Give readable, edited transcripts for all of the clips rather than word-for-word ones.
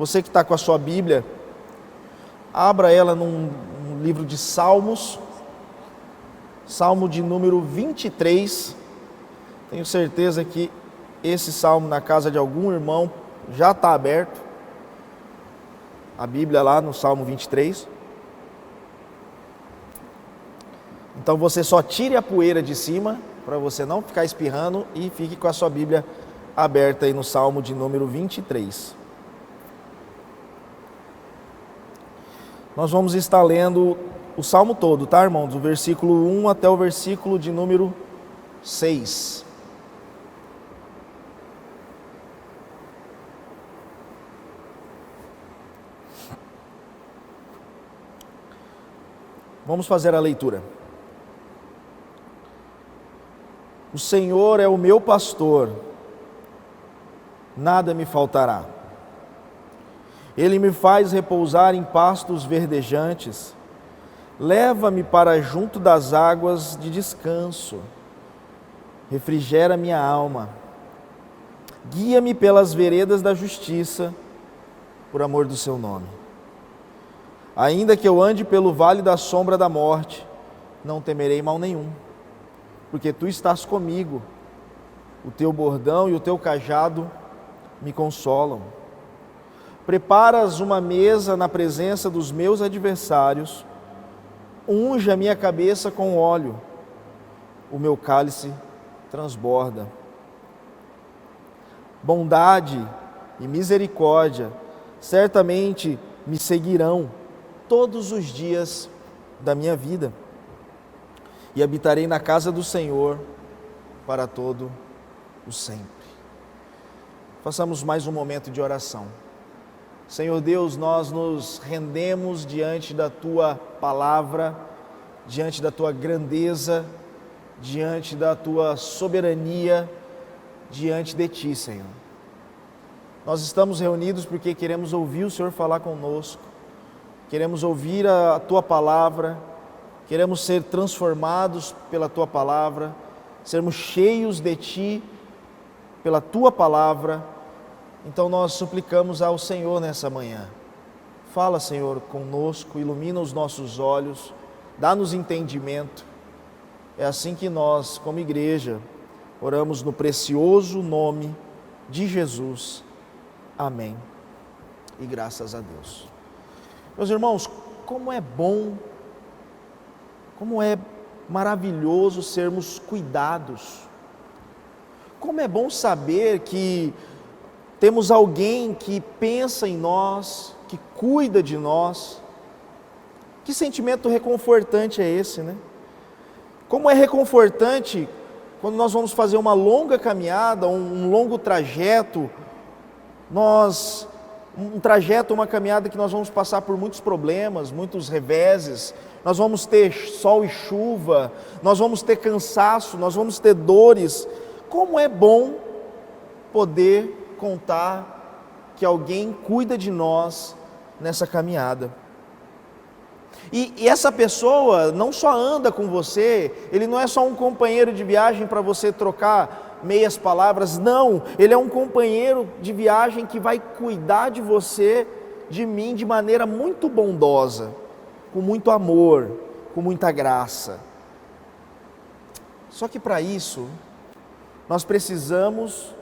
Você que está com a sua Bíblia, abra ela num livro de Salmos, Salmo de número 23. Tenho certeza que esse salmo na casa de algum irmão já está aberto. A Bíblia lá no Salmo 23. Então você só tire a poeira de cima, para você não ficar espirrando, e fique com a sua Bíblia aberta aí no Salmo de número 23. Nós vamos estar lendo o Salmo todo, tá, irmãos? Do versículo 1 até o versículo de número 6. Vamos fazer a leitura. O Senhor é o meu pastor, nada me faltará. Ele me faz repousar em pastos verdejantes, leva-me para junto das águas de descanso, refrigera minha alma, guia-me pelas veredas da justiça, por amor do seu nome. Ainda que eu ande pelo vale da sombra da morte, não temerei mal nenhum, porque tu estás comigo, o teu bordão e o teu cajado me consolam. Preparas uma mesa na presença dos meus adversários, unge a minha cabeça com óleo, o meu cálice transborda. Bondade e misericórdia certamente me seguirão todos os dias da minha vida, e habitarei na casa do Senhor para todo o sempre. Façamos mais um momento de oração. Senhor Deus, nós nos rendemos diante da Tua palavra, diante da Tua grandeza, diante da Tua soberania, diante de Ti, Senhor. Nós estamos reunidos porque queremos ouvir o Senhor falar conosco, queremos ouvir a Tua palavra, queremos ser transformados pela Tua palavra, sermos cheios de Ti pela Tua palavra. Então nós suplicamos ao Senhor nessa manhã. Fala, Senhor, conosco, ilumina os nossos olhos, dá-nos entendimento. É assim que nós, como igreja, oramos no precioso nome de Jesus. Amém. E graças a Deus. Meus irmãos, como é bom, como é maravilhoso sermos cuidados. Como é bom saber que temos alguém que pensa em nós, que cuida de nós. Que sentimento reconfortante é esse, né? Como é reconfortante quando nós vamos fazer uma longa caminhada, um longo trajeto, uma caminhada que nós vamos passar por muitos problemas, muitos reveses, nós vamos ter sol e chuva, nós vamos ter cansaço, nós vamos ter dores. Como é bom poder contar que alguém cuida de nós nessa caminhada. E essa pessoa não só anda com você, ele não é só um companheiro de viagem para você trocar meias palavras, não, ele é um companheiro de viagem que vai cuidar de você, de mim, de maneira muito bondosa, com muito amor, com muita graça. Só que para isso, nós precisamos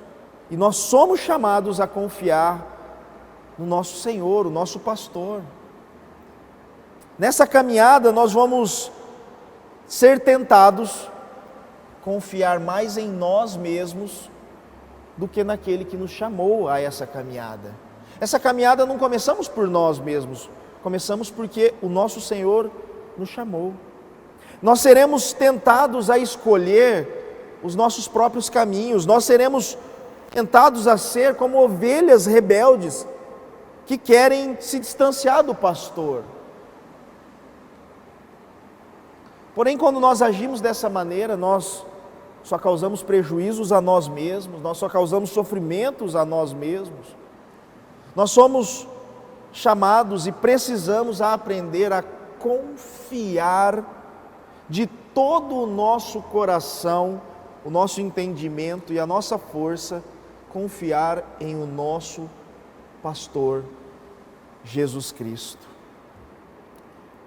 e nós somos chamados a confiar no nosso Senhor, o nosso pastor. Nessa caminhada nós vamos ser tentados a confiar mais em nós mesmos do que naquele que nos chamou a essa caminhada. Essa caminhada não começamos por nós mesmos, começamos porque o nosso Senhor nos chamou. Nós seremos tentados a escolher os nossos próprios caminhos, nós seremos tentados a ser como ovelhas rebeldes que querem se distanciar do pastor. Porém, quando nós agimos dessa maneira, nós só causamos prejuízos a nós mesmos, nós só causamos sofrimentos a nós mesmos. Nós somos chamados e precisamos aprender a confiar de todo o nosso coração, o nosso entendimento e a nossa força, confiar em o nosso pastor Jesus Cristo.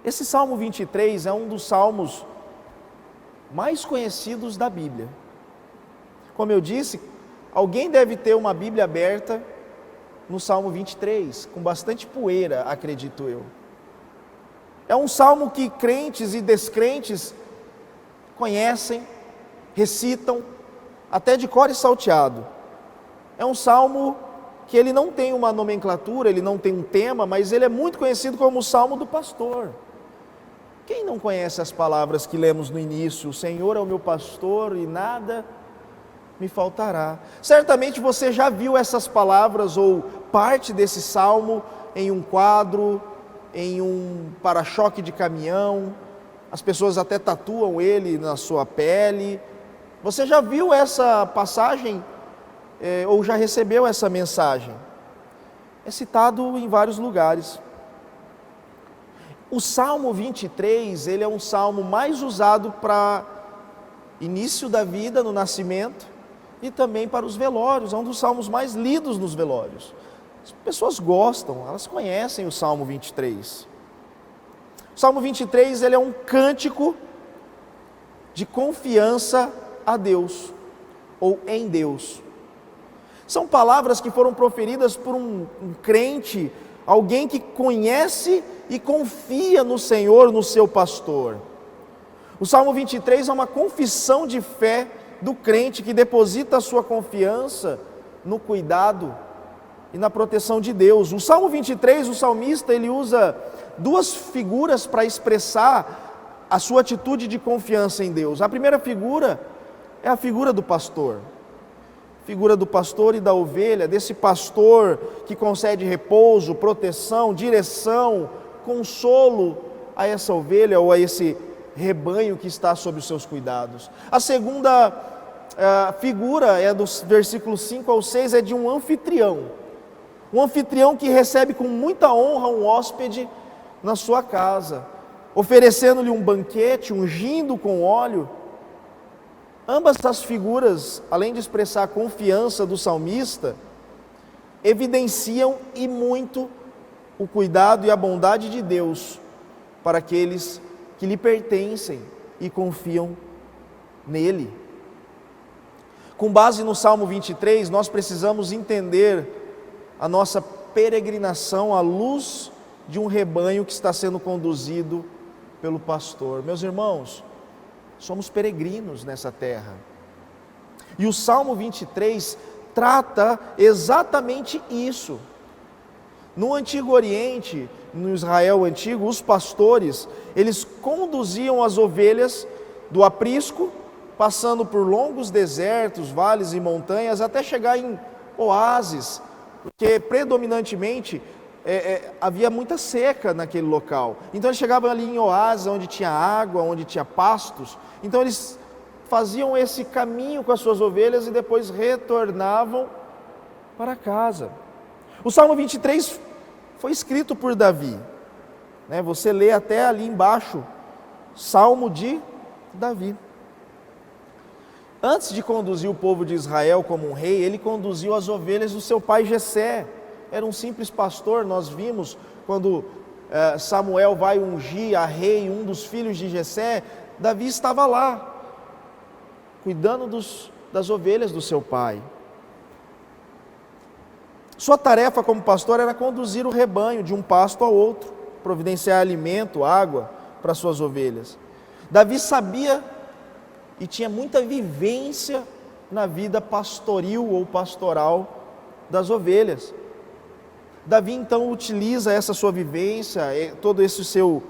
Esse Salmo 23 é um dos salmos mais conhecidos da Bíblia. Como eu disse, alguém deve ter uma Bíblia aberta no Salmo 23, com bastante poeira, acredito eu. É um salmo que crentes e descrentes conhecem, recitam, até de cor e salteado. É um salmo que ele não tem uma nomenclatura, ele não tem um tema, mas ele é muito conhecido como o Salmo do Pastor. Quem não conhece as palavras que lemos no início? O Senhor é o meu pastor e nada me faltará. Certamente você já viu essas palavras ou parte desse salmo em um quadro, em um para-choque de caminhão. As pessoas até tatuam ele na sua pele. Você já viu essa passagem ou já recebeu essa mensagem? É citado em vários lugares. O Salmo 23, ele é um salmo mais usado para início da vida, no nascimento, e também para os velórios. É um dos salmos mais lidos nos velórios. As pessoas gostam, elas conhecem o Salmo 23. O Salmo 23, ele é um cântico de confiança a Deus, ou em Deus. São palavras que foram proferidas por um crente, alguém que conhece e confia no Senhor, no seu pastor. O Salmo 23 é uma confissão de fé do crente que deposita a sua confiança no cuidado e na proteção de Deus. O Salmo 23, o salmista, ele usa duas figuras para expressar a sua atitude de confiança em Deus. A primeira figura é a figura do pastor. Figura do pastor e da ovelha, desse pastor que concede repouso, proteção, direção, consolo a essa ovelha ou a esse rebanho que está sob os seus cuidados. A segunda figura é dos versículos 5 ao 6, é de um anfitrião. Um anfitrião que recebe com muita honra um hóspede na sua casa, oferecendo-lhe um banquete, ungindo com óleo. Ambas as figuras, além de expressar a confiança do salmista, evidenciam e muito o cuidado e a bondade de Deus para aqueles que lhe pertencem e confiam nele. Com base no Salmo 23, nós precisamos entender a nossa peregrinação à luz de um rebanho que está sendo conduzido pelo pastor. Meus irmãos, somos peregrinos nessa terra. E o Salmo 23 trata exatamente isso. No Antigo Oriente, no Israel antigo, os pastores, eles conduziam as ovelhas do aprisco, passando por longos desertos, vales e montanhas, até chegar em oásis, porque predominantemente havia muita seca naquele local. Então eles chegavam ali em oásis, onde tinha água, onde tinha pastos. Então eles faziam esse caminho com as suas ovelhas e depois retornavam para casa. O Salmo 23 foi escrito por Davi. Você lê até ali embaixo, Salmo de Davi. Antes de conduzir o povo de Israel como um rei, ele conduziu as ovelhas do seu pai Jessé. Era um simples pastor. Nós vimos quando Samuel vai ungir a rei, um dos filhos de Jessé, Davi estava lá, cuidando das ovelhas do seu pai. Sua tarefa como pastor era conduzir o rebanho de um pasto ao outro, providenciar alimento, água para suas ovelhas. Davi sabia e tinha muita vivência na vida pastoril ou pastoral das ovelhas. Davi então utiliza essa sua vivência, todo esse seu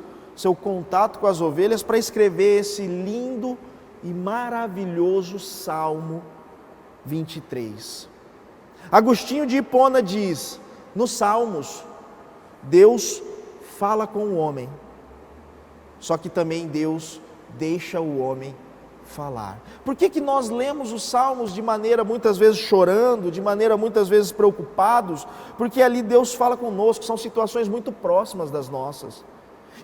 contato com as ovelhas para escrever esse lindo e maravilhoso Salmo 23. Agostinho de Hipona diz: nos Salmos, Deus fala com o homem, só que também Deus deixa o homem falar. Por que nós lemos os Salmos de maneira muitas vezes chorando, de maneira muitas vezes preocupados? Porque ali Deus fala conosco, são situações muito próximas das nossas.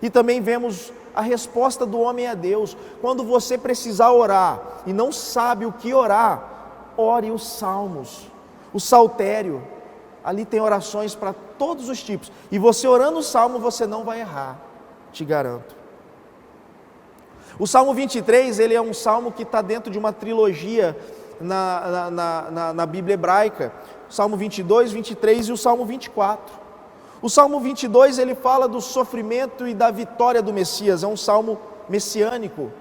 E também vemos a resposta do homem a Deus. Quando você precisar orar e não sabe o que orar, ore os Salmos, o saltério, Ali tem orações para todos os tipos. E você orando o Salmo, você não vai errar, te garanto. O Salmo 23, ele é um salmo que está dentro de uma trilogia na Bíblia hebraica. O Salmo 22, 23 e o Salmo 24. O Salmo 22, ele fala do sofrimento e da vitória do Messias. É um salmo messiânico.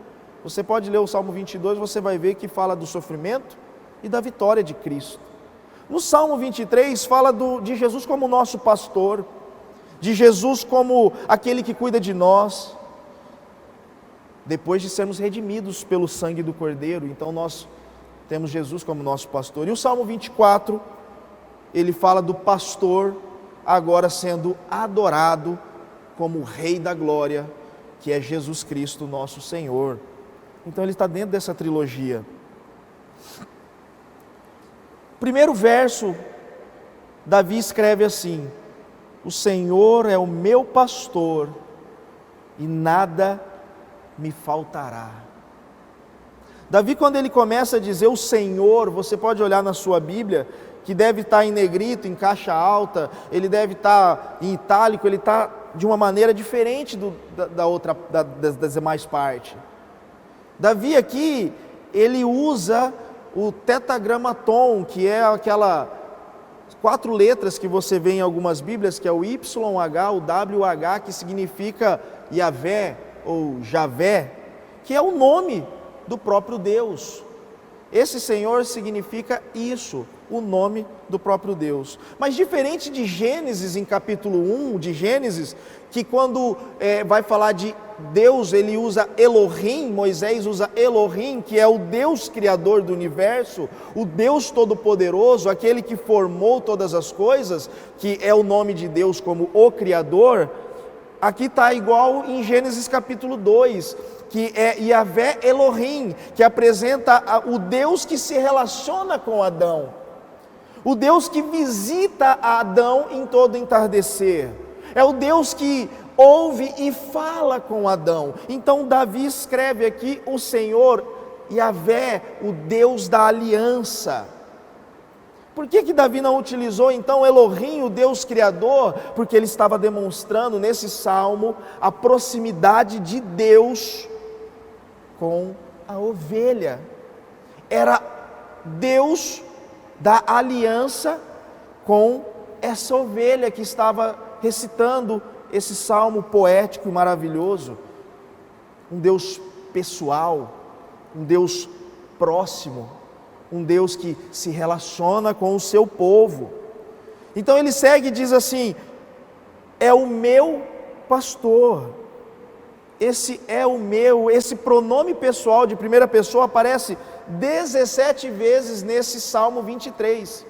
Você pode ler o Salmo 22, você vai ver que fala do sofrimento e da vitória de Cristo. No Salmo 23 fala de Jesus como nosso pastor, de Jesus como aquele que cuida de nós, depois de sermos redimidos pelo sangue do Cordeiro. Então nós temos Jesus como nosso pastor. E o Salmo 24, ele fala do pastor agora sendo adorado como o Rei da Glória, que é Jesus Cristo, nosso Senhor. Então ele está dentro dessa trilogia. Primeiro verso, Davi escreve assim: o Senhor é o meu pastor e nada me faltará. Davi, quando ele começa a dizer o Senhor, você pode olhar na sua Bíblia, que deve estar em negrito, em caixa alta, ele deve estar em itálico, ele está de uma maneira diferente das demais partes. Davi aqui, ele usa o tetragramaton, que é aquela 4 letras que você vê em algumas Bíblias, que é o YH, o WH, que significa Yahvé ou Javé, que é o nome do próprio Deus. Esse Senhor significa isso, o nome do próprio Deus. Mas diferente de Gênesis, em capítulo 1 de Gênesis, que quando vai falar de Deus, ele usa Elohim, Moisés usa Elohim, que é o Deus criador do universo, o Deus todo-poderoso, aquele que formou todas as coisas, que é o nome de Deus como o Criador. Aqui está igual em Gênesis capítulo 2, que é Yahvé Elohim, que apresenta o Deus que se relaciona com Adão, o Deus que visita Adão em todo entardecer, é o Deus que ouve e fala com Adão. Então Davi escreve aqui o Senhor, Yahvé, o Deus da aliança. Por que Davi não utilizou então Elohim, o Deus Criador? Porque ele estava demonstrando nesse salmo a proximidade de Deus com a ovelha. Era Deus da aliança com essa ovelha que estava recitando esse salmo poético e maravilhoso. Um Deus pessoal, um Deus próximo, um Deus que se relaciona com o seu povo. Então ele segue e diz assim: é o meu pastor. Esse é o meu, esse pronome pessoal de primeira pessoa aparece 17 vezes nesse Salmo 23.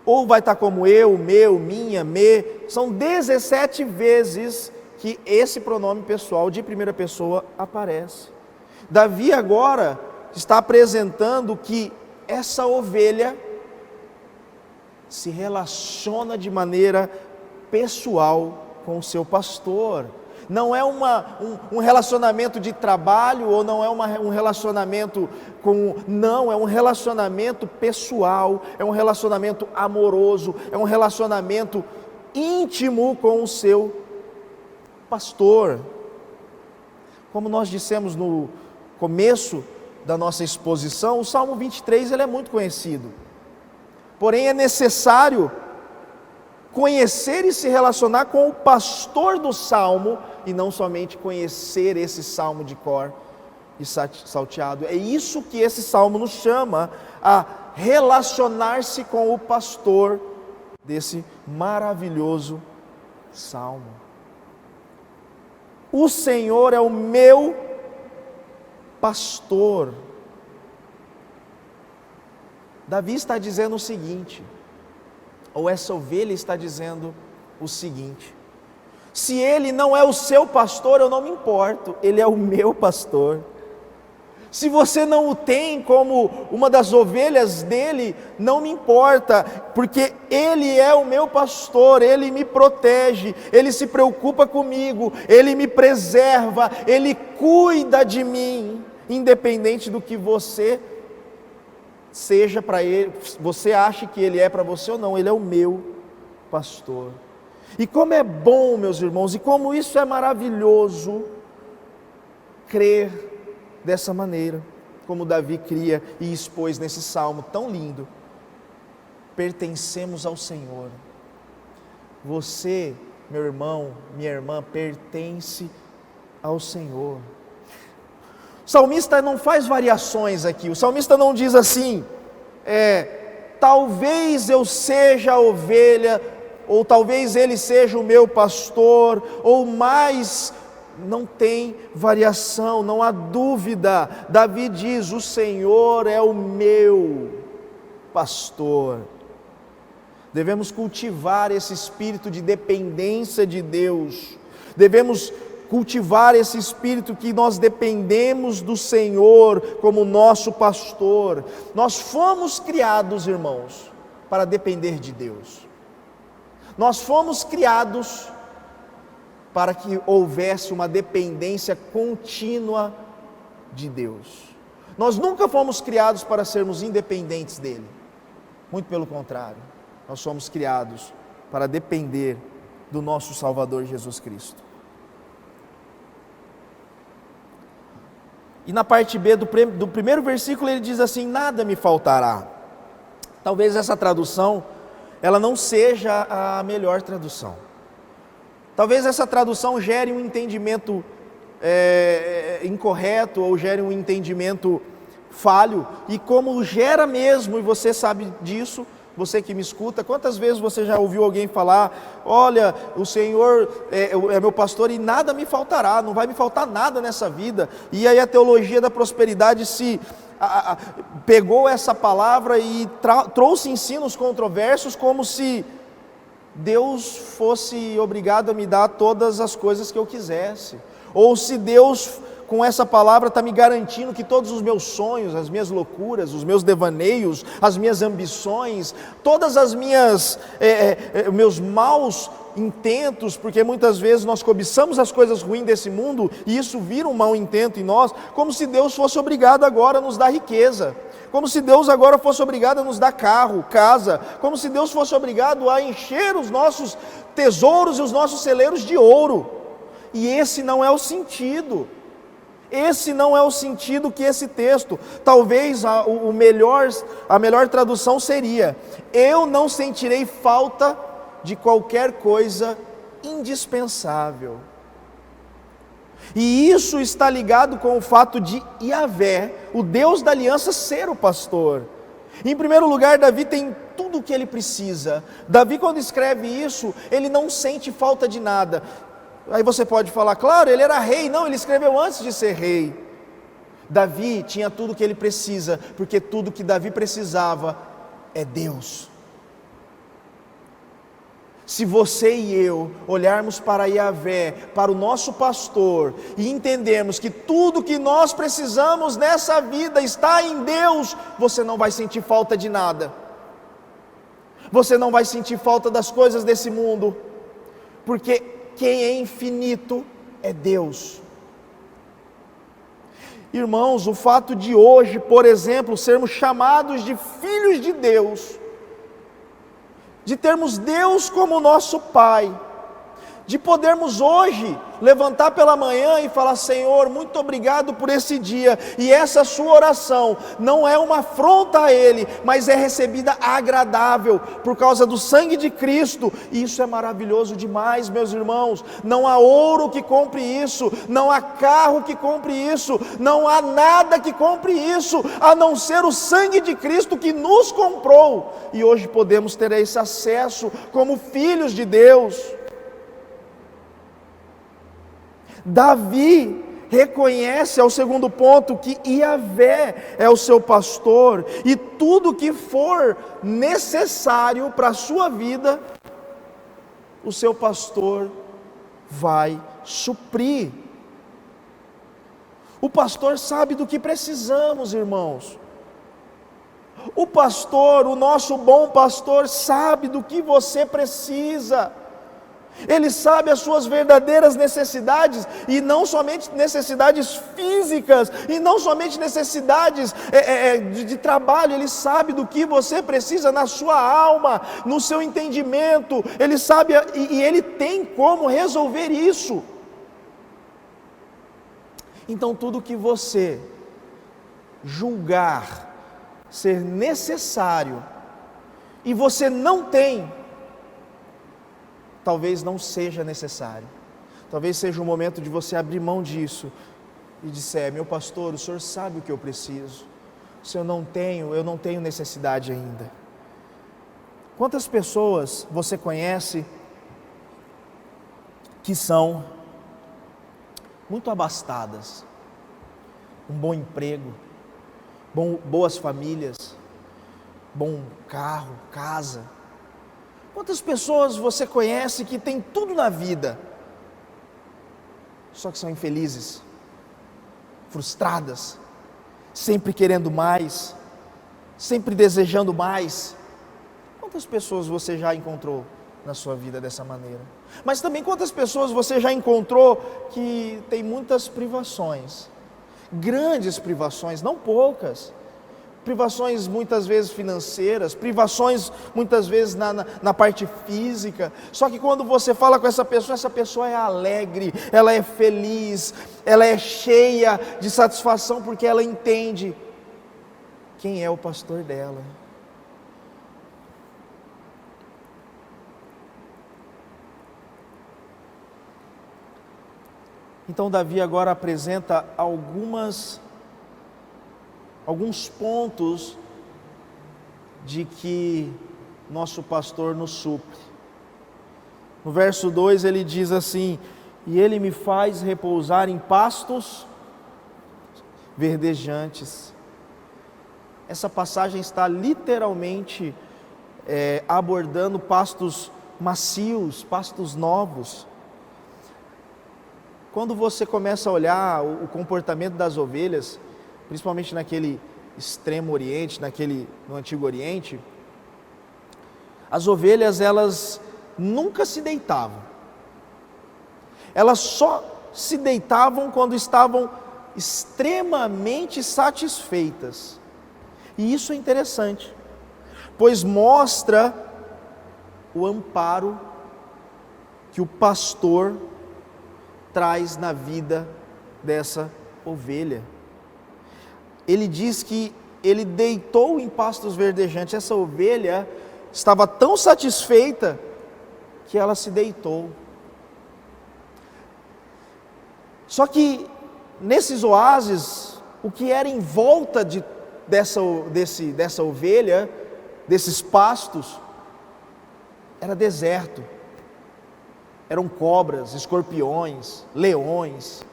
Ou vai estar como eu, meu, minha, me, são 17 vezes que esse pronome pessoal de primeira pessoa aparece. Davi agora está apresentando que essa ovelha se relaciona de maneira pessoal com o seu pastor. Não é um relacionamento de trabalho, ou não é um relacionamento não, é um relacionamento pessoal, é um relacionamento amoroso, é um relacionamento íntimo com o seu pastor. Como nós dissemos no começo da nossa exposição, o Salmo 23 ele é muito conhecido, porém é necessário conhecer e se relacionar com o pastor do Salmo, e não somente conhecer esse Salmo de cor e salteado. É isso que esse Salmo nos chama, a relacionar-se com o pastor desse maravilhoso Salmo. O Senhor é o meu pastor. Davi está dizendo o seguinte, ou essa ovelha está dizendo o seguinte: se ele não é o seu pastor, eu não me importo, ele é o meu pastor. Se você não o tem como uma das ovelhas dele, não me importa, porque ele é o meu pastor, ele me protege, ele se preocupa comigo, ele me preserva, ele cuida de mim, independente do que você seja para ele, você acha que ele é para você ou não, ele é o meu pastor. E como é bom, meus irmãos, e como isso é maravilhoso, crer dessa maneira, como Davi cria e expôs nesse salmo tão lindo. Pertencemos ao Senhor. Você, meu irmão, minha irmã, pertence ao Senhor. O salmista não faz variações aqui, o salmista não diz assim, talvez eu seja a ovelha, ou talvez ele seja o meu pastor, ou mais, não tem variação, não há dúvida. Davi diz, o Senhor é o meu pastor. Devemos cultivar esse espírito de dependência de Deus, devemos cultivar esse espírito que nós dependemos do Senhor como nosso pastor. Nós fomos criados, irmãos, para depender de Deus. Nós fomos criados para que houvesse uma dependência contínua de Deus. Nós nunca fomos criados para sermos independentes dele. Muito pelo contrário, nós somos criados para depender do nosso Salvador Jesus Cristo. E na parte B do primeiro versículo ele diz assim, nada me faltará. Talvez essa tradução, ela não seja a melhor tradução. Talvez essa tradução gere um entendimento incorreto, ou gere um entendimento falho, e como gera mesmo, e você sabe disso, você que me escuta, quantas vezes você já ouviu alguém falar, olha, o Senhor é meu pastor e nada me faltará, não vai me faltar nada nessa vida, e aí a teologia da prosperidade pegou essa palavra e trouxe ensinos controversos, como se Deus fosse obrigado a me dar todas as coisas que eu quisesse, ou se Deus com essa palavra está me garantindo que todos os meus sonhos, as minhas loucuras, os meus devaneios, as minhas ambições, todas as meus maus intentos, porque muitas vezes nós cobiçamos as coisas ruins desse mundo, e isso vira um mau intento em nós, como se Deus fosse obrigado agora a nos dar riqueza, como se Deus agora fosse obrigado a nos dar carro, casa, como se Deus fosse obrigado a encher os nossos tesouros e os nossos celeiros de ouro, e esse não é o sentido. Esse não é o sentido que esse texto, talvez a melhor tradução seria, eu não sentirei falta de qualquer coisa indispensável. E isso está ligado com o fato de Yahvé, o Deus da aliança, ser o pastor. Em primeiro lugar, Davi tem tudo o que ele precisa. Davi, quando escreve isso, ele não sente falta de nada. Aí você pode falar, claro, ele era rei. Não, ele escreveu antes de ser rei. Davi tinha tudo o que ele precisa, porque tudo que Davi precisava é Deus. Se você e eu olharmos para Yahvé, para o nosso pastor, e entendermos que tudo que nós precisamos nessa vida está em Deus, você não vai sentir falta de nada. Você não vai sentir falta das coisas desse mundo, porque quem é infinito é Deus. Irmãos, o fato de hoje, por exemplo, sermos chamados de filhos de Deus, de termos Deus como nosso Pai, de podermos hoje levantar pela manhã e falar, Senhor, muito obrigado por esse dia, e essa sua oração não é uma afronta a Ele, mas é recebida agradável, por causa do sangue de Cristo, e isso é maravilhoso demais, meus irmãos. Não há ouro que compre isso, não há carro que compre isso, não há nada que compre isso, a não ser o sangue de Cristo que nos comprou, e hoje podemos ter esse acesso como filhos de Deus. Davi reconhece, ao segundo ponto, que Yahvé é o seu pastor, e tudo que for necessário para a sua vida, o seu pastor vai suprir. O pastor sabe do que precisamos, irmãos. O pastor, o nosso bom pastor, sabe do que você precisa. Ele sabe as suas verdadeiras necessidades, e não somente necessidades físicas, e não somente necessidades de trabalho. Ele sabe do que você precisa na sua alma, no seu entendimento. Ele sabe e Ele tem como resolver isso. Então tudo que você julgar ser necessário, e você não tem, talvez não seja necessário. Talvez seja o momento de você abrir mão disso e disser: meu pastor, o senhor sabe o que eu preciso. Se eu não tenho necessidade ainda. Quantas pessoas você conhece que são muito abastadas, um bom emprego, boas famílias, bom carro, casa? Quantas pessoas você conhece que tem tudo na vida, só que são infelizes, frustradas, sempre querendo mais, sempre desejando mais? Quantas pessoas você já encontrou na sua vida dessa maneira? Mas também quantas pessoas você já encontrou que tem muitas privações, grandes privações, não poucas, privações muitas vezes financeiras, privações muitas vezes na parte física, só que quando você fala com essa pessoa é alegre, ela é feliz, ela é cheia de satisfação, porque ela entende quem é o pastor dela. Então Davi agora apresenta alguns pontos de que nosso pastor nos supre. No verso 2 ele diz assim: e ele me faz repousar em pastos verdejantes. Essa passagem está literalmente abordando pastos macios, pastos novos. Quando você começa a olhar o comportamento das ovelhas, principalmente naquele extremo oriente, no Antigo Oriente, as ovelhas, elas nunca se deitavam. Elas só se deitavam quando estavam extremamente satisfeitas. E isso é interessante, pois mostra o amparo que o pastor traz na vida dessa ovelha. Ele diz que ele deitou em pastos verdejantes. Essa ovelha estava tão satisfeita que ela se deitou. Só que nesses oásis, o que era em volta dessa ovelha, desses pastos, era deserto. Eram cobras, escorpiões, leões,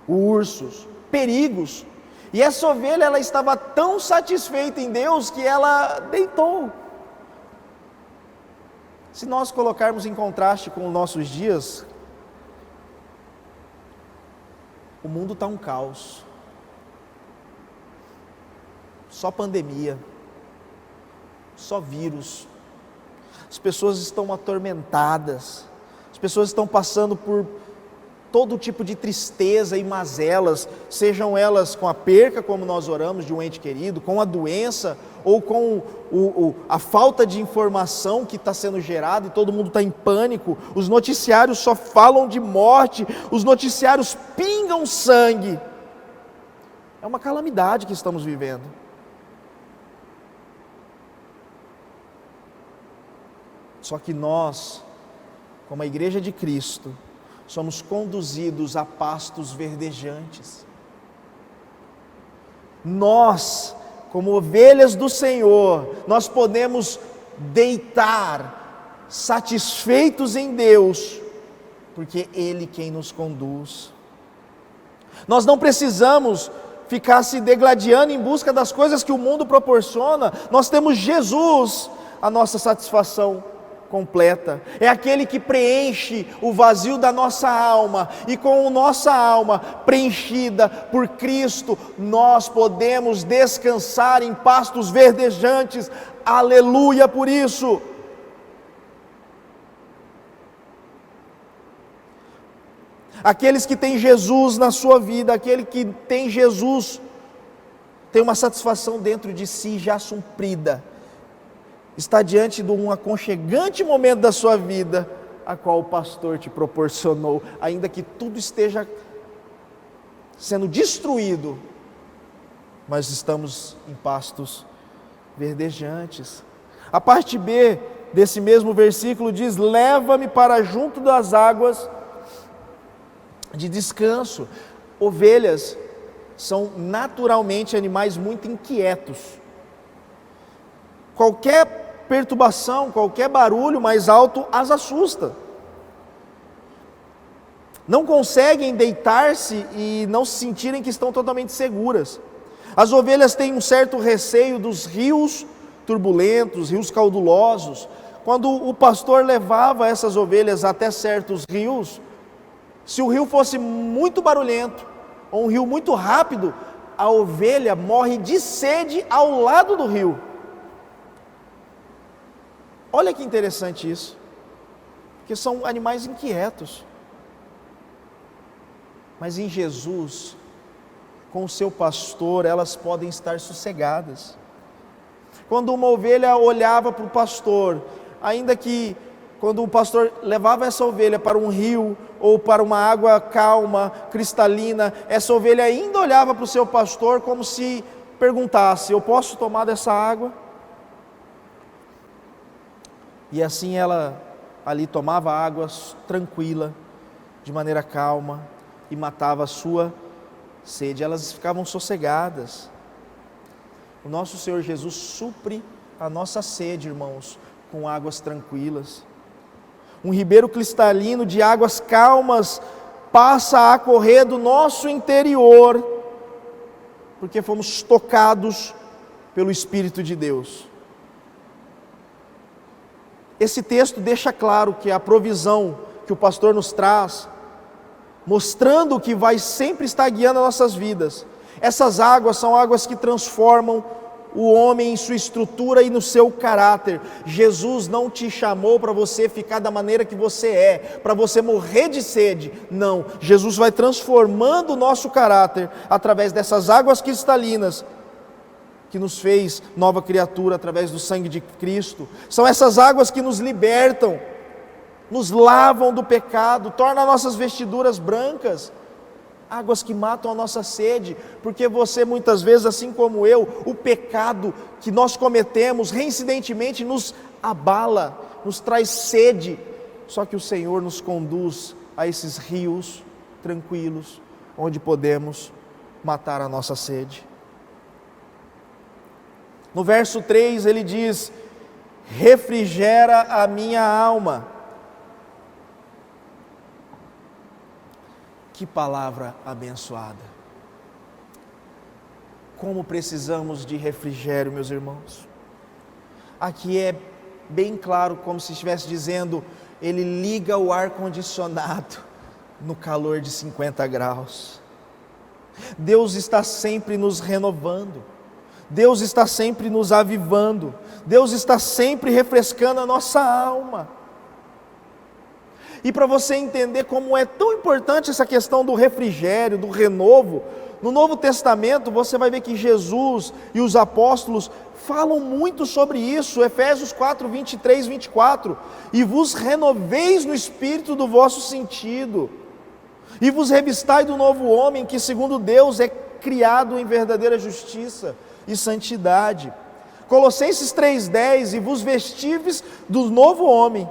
ursos, perigos. E essa ovelha, ela estava tão satisfeita em Deus que ela deitou. Se nós colocarmos em contraste com os nossos dias, o mundo está um caos. Só pandemia, só vírus. As pessoas estão atormentadas. As pessoas estão passando por todo tipo de tristeza e mazelas, sejam elas com a perca, como nós oramos, de um ente querido, com a doença, ou com a falta de informação que está sendo gerada, e todo mundo está em pânico. Os noticiários só falam de morte, os noticiários pingam sangue. É uma calamidade que estamos vivendo. Só que nós, como a Igreja de Cristo, somos conduzidos a pastos verdejantes. Nós, como ovelhas do Senhor, nós podemos deitar satisfeitos em Deus, porque Ele quem nos conduz. Nós não precisamos ficar se degladiando em busca das coisas que o mundo proporciona. Nós temos Jesus, a nossa satisfação completa. É aquele que preenche o vazio da nossa alma, e com a nossa alma preenchida por Cristo, nós podemos descansar em pastos verdejantes. Aleluia por isso. Aqueles que têm Jesus na sua vida, aquele que tem Jesus, tem uma satisfação dentro de si já cumprida, está diante de um aconchegante momento da sua vida, a qual o pastor te proporcionou, ainda que tudo esteja sendo destruído, mas estamos em pastos verdejantes. A parte B desse mesmo versículo diz: leva-me para junto das águas de descanso. Ovelhas são naturalmente animais muito inquietos. Qualquer perturbação, qualquer barulho mais alto as assusta. Não conseguem deitar-se e não se sentirem que estão totalmente seguras. As ovelhas têm um certo receio dos rios turbulentos, rios caudalosos. Quando o pastor levava essas ovelhas até certos rios, se o rio fosse muito barulhento, ou um rio muito rápido, a ovelha morre de sede ao lado do rio. Olha que interessante isso, porque são animais inquietos. Mas em Jesus, com o seu pastor, elas podem estar sossegadas. Quando uma ovelha olhava para o pastor, ainda que quando o pastor levava essa ovelha para um rio ou para uma água calma, cristalina, essa ovelha ainda olhava para o seu pastor como se perguntasse: eu posso tomar dessa água? E assim ela ali tomava água tranquila, de maneira calma, e matava a sua sede. Elas ficavam sossegadas. O nosso Senhor Jesus supre a nossa sede, irmãos, com águas tranquilas. Um ribeiro cristalino de águas calmas passa a correr do nosso interior, porque fomos tocados pelo Espírito de Deus. Esse texto deixa claro que a provisão que o pastor nos traz, mostrando que vai sempre estar guiando as nossas vidas. Essas águas são águas que transformam o homem em sua estrutura e no seu caráter. Jesus não te chamou para você ficar da maneira que você é, para você morrer de sede. Não, Jesus vai transformando o nosso caráter através dessas águas cristalinas que nos fez nova criatura através do sangue de Cristo. São essas águas que nos libertam, nos lavam do pecado, tornam nossas vestiduras brancas, águas que matam a nossa sede, porque você muitas vezes, assim como eu, o pecado que nós cometemos reincidentemente nos abala, nos traz sede, só que o Senhor nos conduz a esses rios tranquilos, onde podemos matar a nossa sede. No verso 3 ele diz: refrigera a minha alma. Que palavra abençoada! Como precisamos de refrigério, meus irmãos. Aqui é bem claro, como se estivesse dizendo, ele liga o ar-condicionado no calor de 50 graus. Deus está sempre nos renovando, Deus está sempre nos avivando, Deus está sempre refrescando a nossa alma. E para você entender como é tão importante essa questão do refrigério, do renovo, no Novo Testamento você vai ver que Jesus e os apóstolos falam muito sobre isso. Efésios 4, 23, 24: e vos renoveis no espírito do vosso sentido, e vos revistai do novo homem, que segundo Deus é criado em verdadeira justiça e santidade. Colossenses 3,10: e vos vestíveis do novo homem,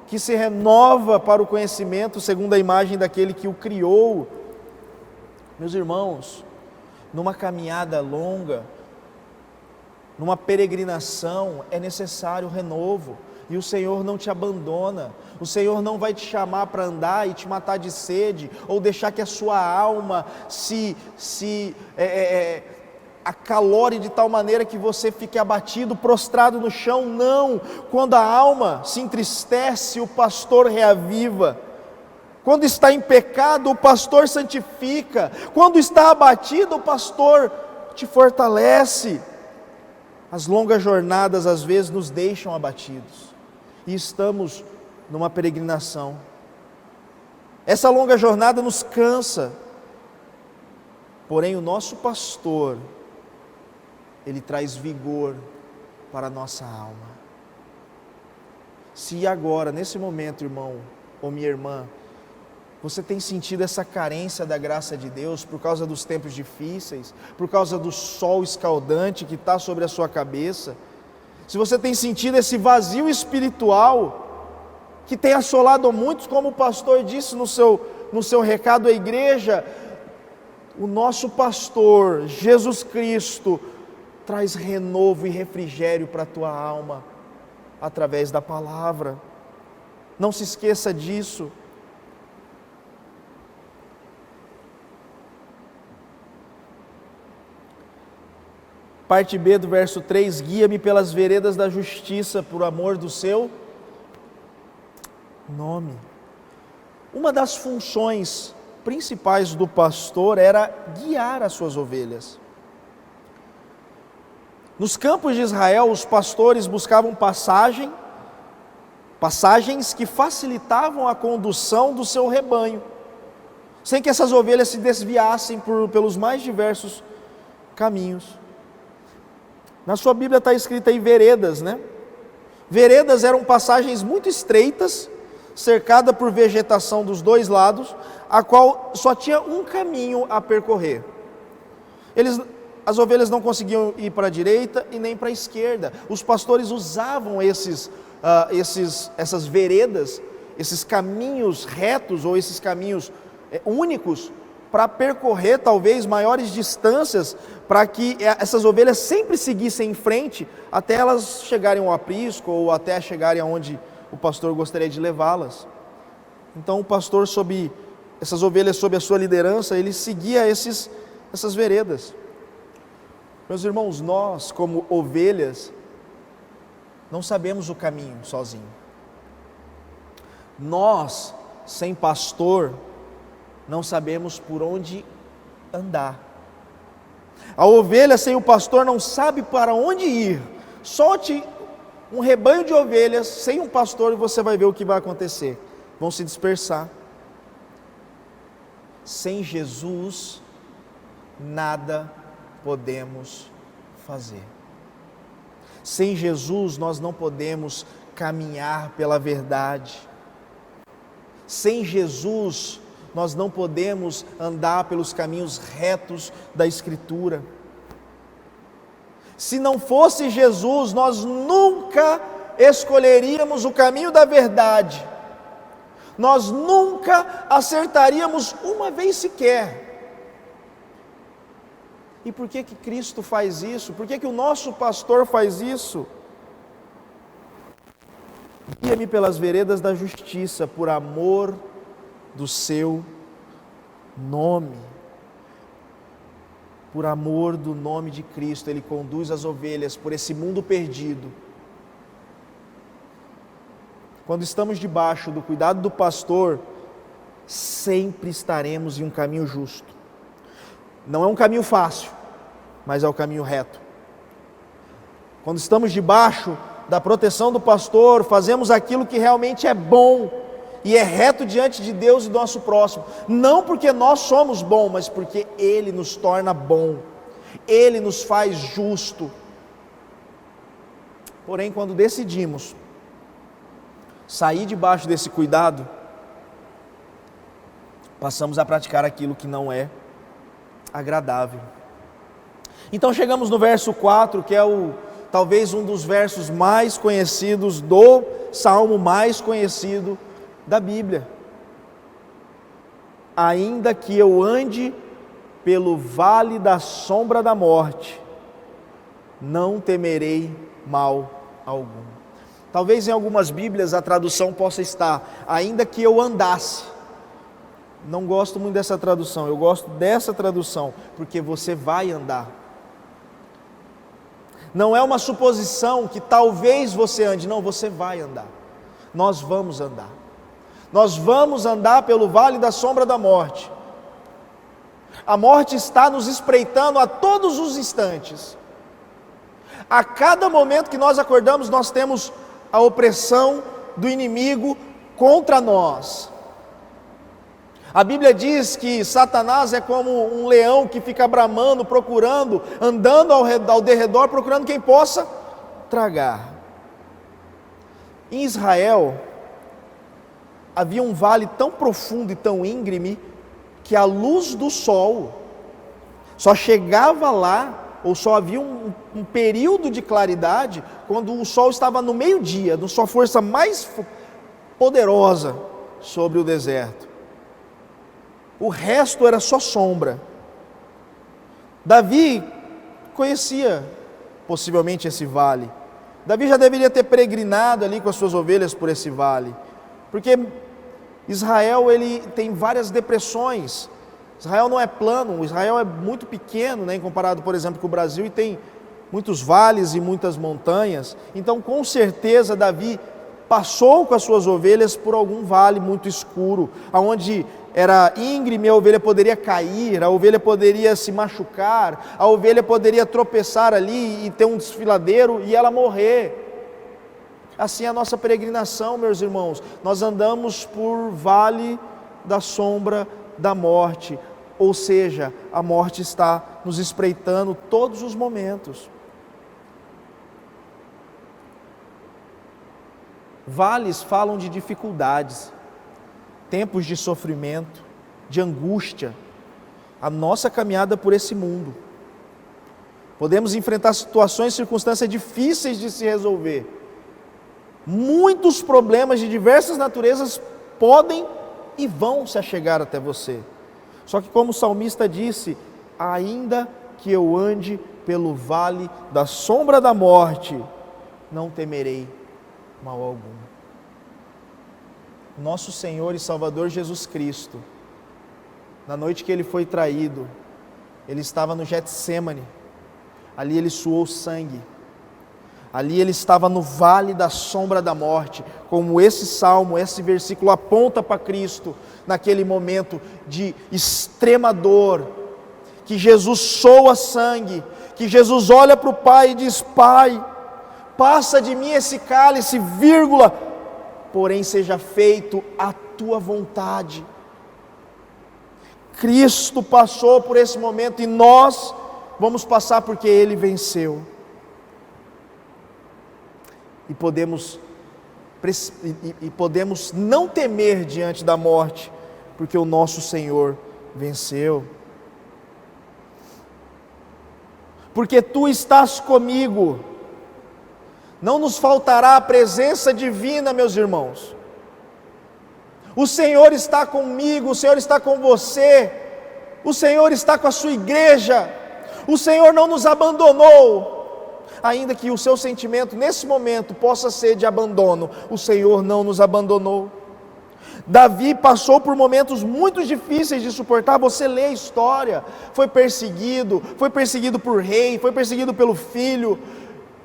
que se renova para o conhecimento segundo a imagem daquele que o criou. Meus irmãos, numa caminhada longa, numa peregrinação, é necessário renovo, e o Senhor não te abandona. O Senhor não vai te chamar para andar e te matar de sede, ou deixar que a sua alma se acalore de tal maneira que você fique abatido, prostrado no chão. Não, quando a alma se entristece, o pastor reaviva. Quando está em pecado, o pastor santifica. Quando está abatido, o pastor te fortalece. As longas jornadas às vezes nos deixam abatidos, e estamos numa peregrinação. Essa longa jornada nos cansa, porém o nosso pastor, ele traz vigor para a nossa alma. Se agora, nesse momento, irmão ou minha irmã, você tem sentido essa carência da graça de Deus por causa dos tempos difíceis, por causa do sol escaldante que está sobre a sua cabeça, se você tem sentido esse vazio espiritual que tem assolado a muitos, como o pastor disse no seu recado à igreja, o nosso pastor, Jesus Cristo, traz renovo e refrigério para a tua alma, através da palavra. Não se esqueça disso. Parte B do verso 3, guia-me pelas veredas da justiça, por amor do seu nome. Uma das funções principais do pastor era guiar as suas ovelhas. Nos campos de Israel, os pastores buscavam passagens que facilitavam a condução do seu rebanho, sem que essas ovelhas se desviassem pelos mais diversos caminhos. Na sua Bíblia está escrito aí veredas, né? Veredas eram passagens muito estreitas, cercada por vegetação dos dois lados, a qual só tinha um caminho a percorrer. As ovelhas não conseguiam ir para a direita e nem para a esquerda. Os pastores usavam essas veredas, esses caminhos retos ou esses caminhos únicos para percorrer talvez maiores distâncias, para que essas ovelhas sempre seguissem em frente até elas chegarem ao aprisco ou até chegarem aonde o pastor gostaria de levá-las. Então o pastor, essas ovelhas sob a sua liderança, ele seguia essas veredas. Meus irmãos, nós como ovelhas não sabemos o caminho sozinho. Nós, sem pastor, não sabemos por onde andar. A ovelha sem o pastor não sabe para onde ir. Solte um rebanho de ovelhas sem um pastor e você vai ver o que vai acontecer. Vão se dispersar. Sem Jesus, nada podemos fazer. Sem Jesus, nós não podemos caminhar pela verdade. Sem Jesus, nós não podemos andar pelos caminhos retos da Escritura. Se não fosse Jesus, nós nunca escolheríamos o caminho da verdade. Nós nunca acertaríamos uma vez sequer. E por que Cristo faz isso? Por que o nosso pastor faz isso? Guia-me pelas veredas da justiça, por amor do seu nome. Por amor do nome de Cristo, Ele conduz as ovelhas por esse mundo perdido. Quando estamos debaixo do cuidado do pastor, sempre estaremos em um caminho justo. Não é um caminho fácil, mas é o caminho reto. Quando estamos debaixo da proteção do pastor, fazemos aquilo que realmente é bom e é reto diante de Deus e do nosso próximo. Não porque nós somos bons, mas porque Ele nos torna bom. Ele nos faz justo. Porém, quando decidimos sair debaixo desse cuidado, passamos a praticar aquilo que não é agradável. Então chegamos no verso 4, que é talvez um dos versos mais conhecidos do salmo mais conhecido da Bíblia. Ainda que eu ande pelo vale da sombra da morte, não temerei mal algum. Talvez em algumas Bíblias a tradução possa estar, ainda que eu andasse. Não gosto muito dessa tradução, eu gosto dessa tradução, porque você vai andar. Não é uma suposição que talvez você ande, não, você vai andar. Nós vamos andar. Nós vamos andar pelo vale da sombra da morte. A morte está nos espreitando a todos os instantes. A cada momento que nós acordamos, nós temos a opressão do inimigo contra nós. A Bíblia diz que Satanás é como um leão que fica bramando, procurando, andando ao derredor, procurando quem possa tragar. Em Israel, havia um vale tão profundo e tão íngreme, que a luz do sol só chegava lá, ou só havia um período de claridade, quando o sol estava no meio-dia, na sua força mais poderosa sobre o deserto. O resto era só sombra. Davi conhecia possivelmente esse vale. Davi já deveria ter peregrinado ali com as suas ovelhas por esse vale, porque Israel ele tem várias depressões. Israel não é plano, Israel é muito pequeno, né, comparado, por exemplo, com o Brasil, e tem muitos vales e muitas montanhas. Então, com certeza, Davi passou com as suas ovelhas por algum vale muito escuro, aonde era íngreme, a ovelha poderia cair, a ovelha poderia se machucar, a ovelha poderia tropeçar ali e ter um desfiladeiro e ela morrer. Assim é a nossa peregrinação, meus irmãos. Nós andamos por vale da sombra da morte, ou seja, a morte está nos espreitando todos os momentos. Vales falam de dificuldades, tempos de sofrimento, de angústia, a nossa caminhada por esse mundo. Podemos enfrentar situações e circunstâncias difíceis de se resolver. Muitos problemas de diversas naturezas podem e vão se achegar até você. Só que, como o salmista disse, ainda que eu ande pelo vale da sombra da morte, não temerei mal algum. Nosso Senhor e Salvador Jesus Cristo, na noite que Ele foi traído, Ele estava no Getsêmani, ali Ele suou sangue, ali Ele estava no vale da sombra da morte, como esse salmo, esse versículo aponta para Cristo, naquele momento de extrema dor, que Jesus soa sangue, que Jesus olha para o Pai e diz: Pai, passa de mim esse cálice, vírgula, porém seja feito a tua vontade. Cristo passou por esse momento e nós vamos passar porque Ele venceu. E podemos não temer diante da morte, porque o nosso Senhor venceu. Porque Tu estás comigo, não nos faltará a presença divina, meus irmãos. O Senhor está comigo, o Senhor está com você, o Senhor está com a sua igreja, o Senhor não nos abandonou. Ainda que o seu sentimento nesse momento possa ser de abandono, o Senhor não nos abandonou. Davi passou por momentos muito difíceis de suportar. Você lê a história, foi perseguido por rei, foi perseguido pelo filho.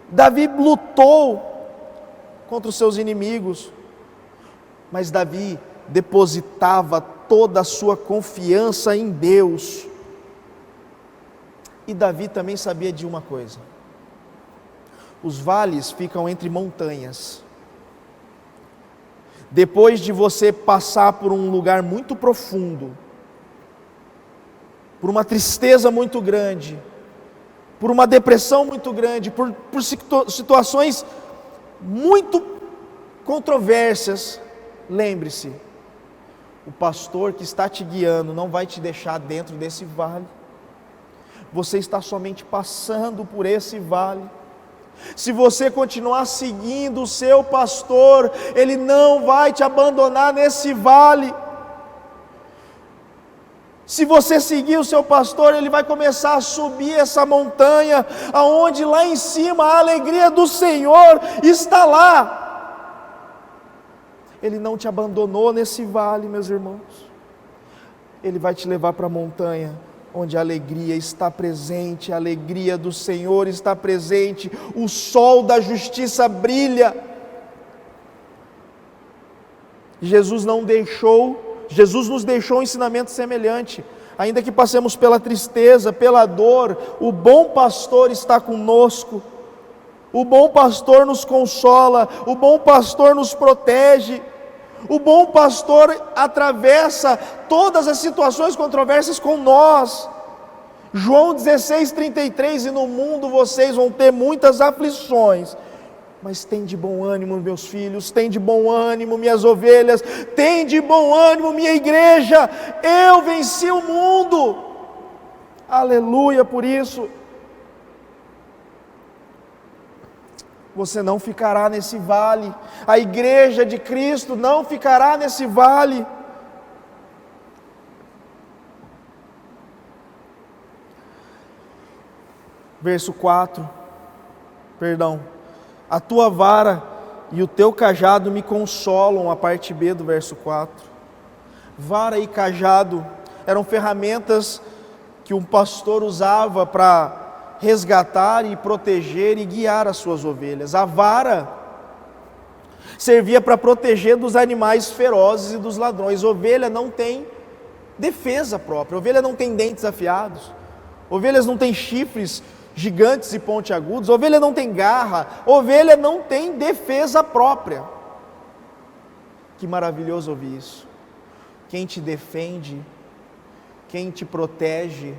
Davi lutou contra os seus inimigos, mas Davi depositava toda a sua confiança em Deus. E Davi também sabia de uma coisa: os vales ficam entre montanhas. Depois de você passar por um lugar muito profundo, por uma tristeza muito grande, por uma depressão muito grande, por situações muito controvérsias, lembre-se, o pastor que está te guiando não vai te deixar dentro desse vale. Você está somente passando por esse vale. Se você continuar seguindo o seu pastor, ele não vai te abandonar nesse vale. Se você seguir o seu pastor, ele vai começar a subir essa montanha, aonde lá em cima a alegria do Senhor está lá. Ele não te abandonou nesse vale, meus irmãos. Ele vai te levar para a montanha, onde a alegria está presente, a alegria do Senhor está presente, o sol da justiça brilha. Jesus nos deixou um ensinamento semelhante. Ainda que passemos pela tristeza, pela dor, o bom pastor está conosco, o bom pastor nos consola, o bom pastor nos protege, O bom pastor atravessa todas as situações controversas com nós. João 16:33, e no mundo vocês vão ter muitas aflições, mas tem de bom ânimo, meus filhos, tem de bom ânimo, minhas ovelhas, tem de bom ânimo, minha igreja, eu venci o mundo. Aleluia por isso. Você não ficará nesse vale, a igreja de Cristo não ficará nesse vale. Verso 4, a tua vara e o teu cajado me consolam, a parte B do verso 4. Vara e cajado eram ferramentas que um pastor usava para resgatar e proteger e guiar as suas ovelhas. A vara servia para proteger dos animais ferozes e dos ladrões. Ovelha não tem defesa própria, ovelha não tem dentes afiados, ovelhas não têm chifres gigantes e pontiagudos, ovelha não tem garra, ovelha não tem defesa própria. Que maravilhoso ouvir isso. Quem te defende, quem te protege,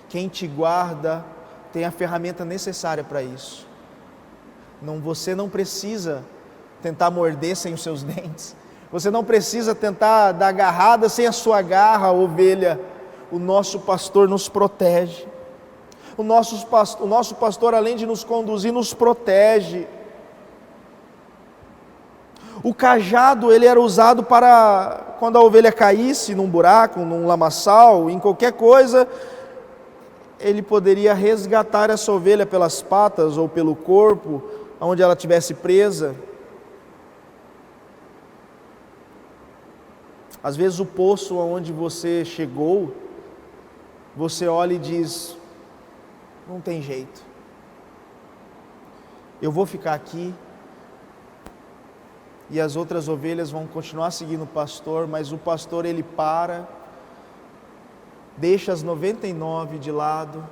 quem te guarda, tem a ferramenta necessária para isso. Você não precisa tentar morder sem os seus dentes, você não precisa tentar dar agarrada sem a sua garra, ovelha. O nosso pastor nos protege. O nosso pastor, além de nos conduzir, nos protege. O cajado, ele era usado para, quando a ovelha caísse num buraco, num lamaçal, em qualquer coisa, ele poderia resgatar essa ovelha pelas patas ou pelo corpo, onde ela estivesse presa. Às vezes o poço aonde você chegou, você olha e diz: não tem jeito, eu vou ficar aqui, e as outras ovelhas vão continuar seguindo o pastor, mas o pastor ele para, deixa as 99 de lado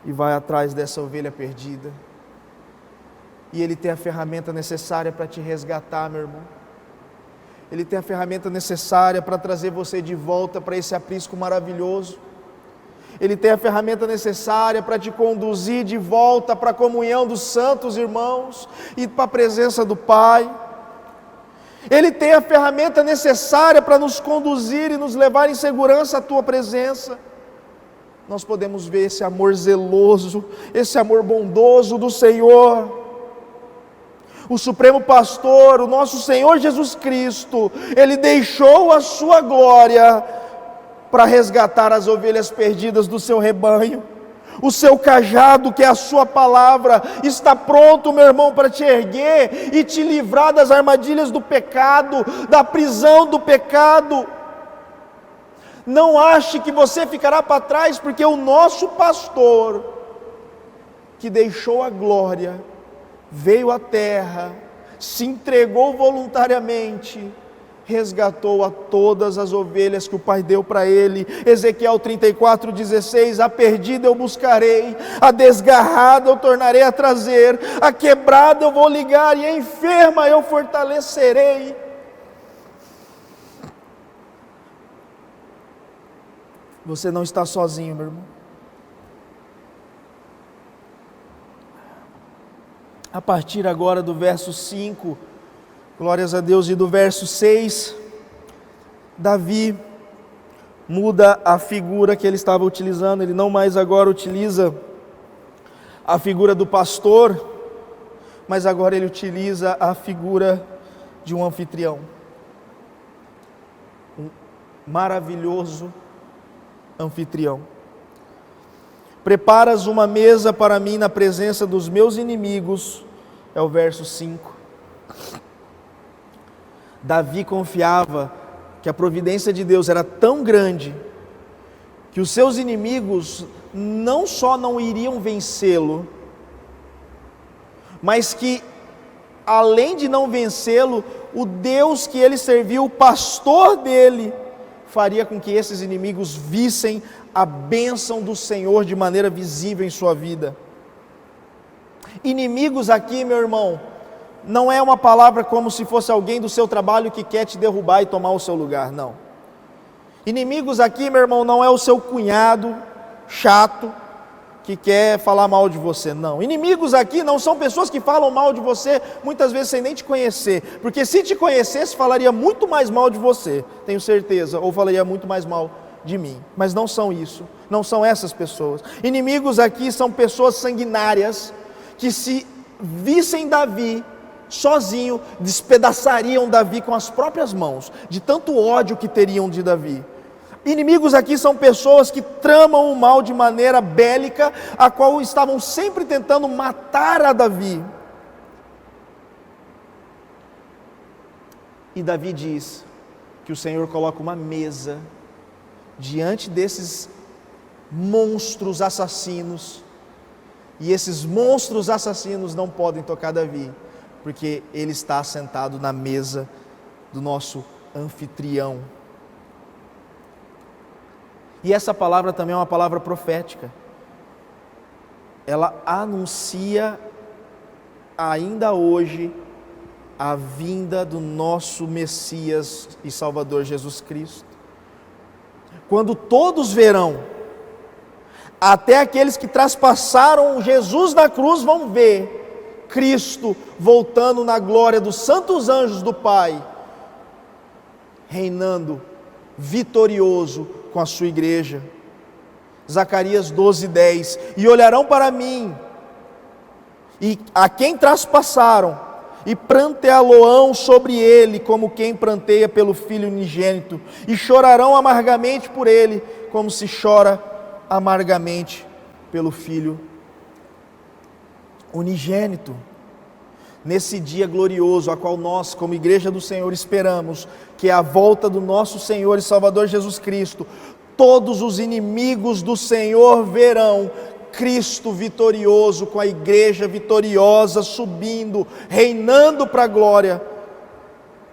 e vai atrás dessa ovelha perdida, e ele tem a ferramenta necessária para te resgatar, meu irmão. Ele tem a ferramenta necessária para trazer você de volta para esse aprisco maravilhoso. Ele tem a ferramenta necessária para te conduzir de volta para a comunhão dos santos irmãos e para a presença do Pai. Ele tem a ferramenta necessária para nos conduzir e nos levar em segurança à tua presença. Nós podemos ver esse amor zeloso, esse amor bondoso do Senhor. O Supremo Pastor, o nosso Senhor Jesus Cristo, Ele deixou a sua glória para resgatar as ovelhas perdidas do seu rebanho. O seu cajado, que é a sua palavra, está pronto, meu irmão, para te erguer e te livrar das armadilhas do pecado, da prisão do pecado. Não ache que você ficará para trás, porque o nosso pastor, que deixou a glória, veio à terra, se entregou voluntariamente, resgatou a todas as ovelhas que o Pai deu para ele. Ezequiel 34:16, a perdida eu buscarei, a desgarrada eu tornarei a trazer, a quebrada eu vou ligar e a enferma eu fortalecerei. Você não está sozinho, meu irmão. A partir agora do verso 5, glórias a Deus, e do verso 6, Davi muda a figura que ele estava utilizando. Ele não mais agora utiliza a figura do pastor, mas agora ele utiliza a figura de um anfitrião. Um maravilhoso anfitrião. Preparas uma mesa para mim na presença dos meus inimigos, é o verso 5. Davi confiava que a providência de Deus era tão grande, que os seus inimigos não só não iriam vencê-lo, mas que, além de não vencê-lo, o Deus que ele serviu, o pastor dele, faria com que esses inimigos vissem a bênção do Senhor de maneira visível em sua vida. Inimigos aqui, meu irmão, não é uma palavra como se fosse alguém do seu trabalho que quer te derrubar e tomar o seu lugar, não. Inimigos aqui, meu irmão, não é o seu cunhado chato que quer falar mal de você, não. Inimigos aqui não são pessoas que falam mal de você, muitas vezes sem nem te conhecer, porque se te conhecesse, falaria muito mais mal de você, tenho certeza, ou falaria muito mais mal de mim, mas não são isso, não são essas pessoas. Inimigos aqui são pessoas sanguinárias, que se vissem Davi sozinho, despedaçariam Davi com as próprias mãos, de tanto ódio que teriam de Davi. Inimigos aqui são pessoas que tramam o mal de maneira bélica, a qual estavam sempre tentando matar a Davi. E Davi diz que o Senhor coloca uma mesa diante desses monstros assassinos, e esses monstros assassinos não podem tocar Davi, porque ele está sentado na mesa do nosso anfitrião. E essa palavra também é uma palavra profética. Ela anuncia ainda hoje a vinda do nosso Messias e Salvador Jesus Cristo. Quando todos verão, até aqueles que traspassaram Jesus na cruz vão ver Cristo voltando na glória dos santos anjos do Pai, reinando vitorioso com a sua igreja. Zacarias 12:10, e olharão para mim, e a quem traspassaram, e pranteá-lo-ão sobre ele, como quem pranteia pelo filho unigênito, e chorarão amargamente por ele, como se chora amargamente pelo filho unigênito. Nesse dia glorioso, a qual nós, como igreja do Senhor, esperamos, que é a volta do nosso Senhor e Salvador Jesus Cristo, todos os inimigos do Senhor verão Cristo vitorioso, com a igreja vitoriosa, subindo, reinando para a glória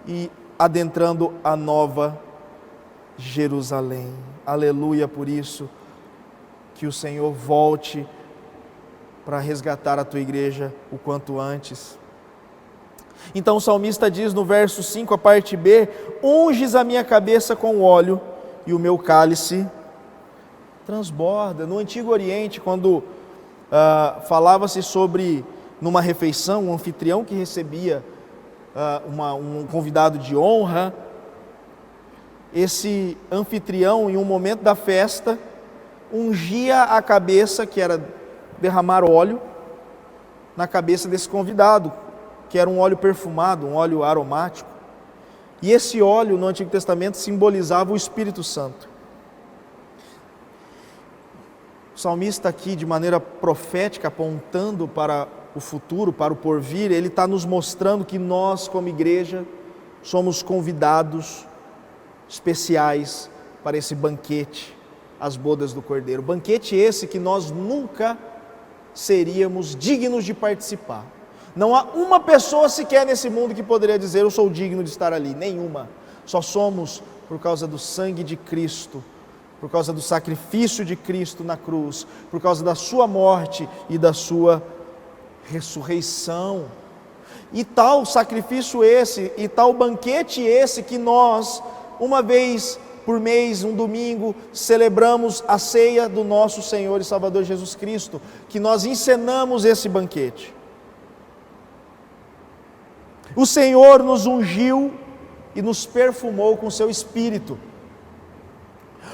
e adentrando a nova Jerusalém. Aleluia por isso, que o Senhor volte para resgatar a tua igreja o quanto antes. Então o salmista diz no verso 5, a parte B: unges a minha cabeça com óleo e o meu cálice transborda. No Antigo Oriente, quando falava-se sobre, numa refeição, um anfitrião que recebia um convidado de honra, esse anfitrião, em um momento da festa, ungia a cabeça, que era derramar óleo na cabeça desse convidado, que era um óleo perfumado, um óleo aromático. E esse óleo no Antigo Testamento simbolizava o Espírito Santo. O salmista aqui, de maneira profética, apontando para o futuro, para o porvir, ele está nos mostrando que nós, como igreja, somos convidados especiais para esse banquete, as bodas do Cordeiro. Banquete esse que nós nunca seríamos dignos de participar. Não há uma pessoa sequer nesse mundo que poderia dizer: eu sou digno de estar ali. Nenhuma. Só somos por causa do sangue de Cristo, por causa do sacrifício de Cristo na cruz, por causa da sua morte e da sua ressurreição. E tal sacrifício esse, e tal banquete esse, que nós, uma vez por mês, um domingo, celebramos a ceia do nosso Senhor e Salvador Jesus Cristo, que nós encenamos esse banquete. O Senhor nos ungiu e nos perfumou com seu Espírito.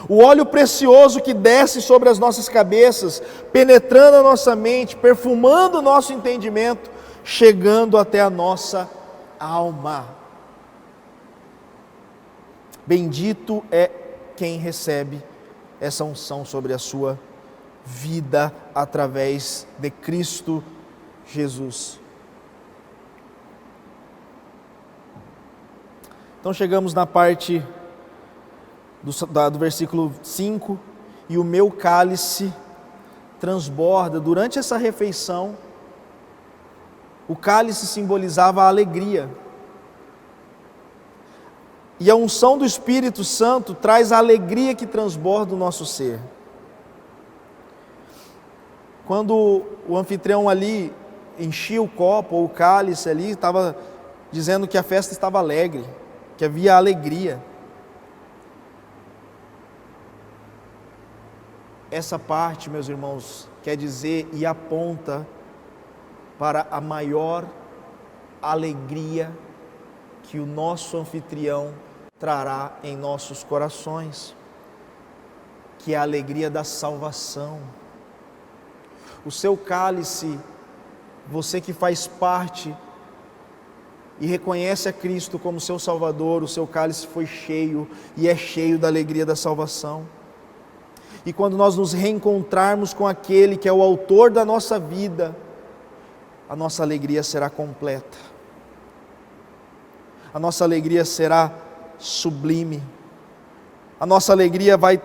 O óleo precioso que desce sobre as nossas cabeças, penetrando a nossa mente, perfumando o nosso entendimento, chegando até a nossa alma. Bendito é quem recebe essa unção sobre a sua vida através de Cristo Jesus. Então chegamos na parte do versículo 5, e o meu cálice transborda. Durante essa refeição, o cálice simbolizava a alegria. E a unção do Espírito Santo traz a alegria que transborda o nosso ser. Quando o anfitrião ali enchia o copo ou o cálice ali, estava dizendo que a festa estava alegre, que havia alegria. Essa parte, meus irmãos, quer dizer e aponta para a maior alegria que o nosso anfitrião trará em nossos corações, que é a alegria da salvação. O seu cálice, você que faz parte e reconhece a Cristo como seu Salvador, o seu cálice foi cheio e é cheio da alegria da salvação. E quando nós nos reencontrarmos com aquele que é o autor da nossa vida, a nossa alegria será completa. A nossa alegria será sublime. A nossa alegria vai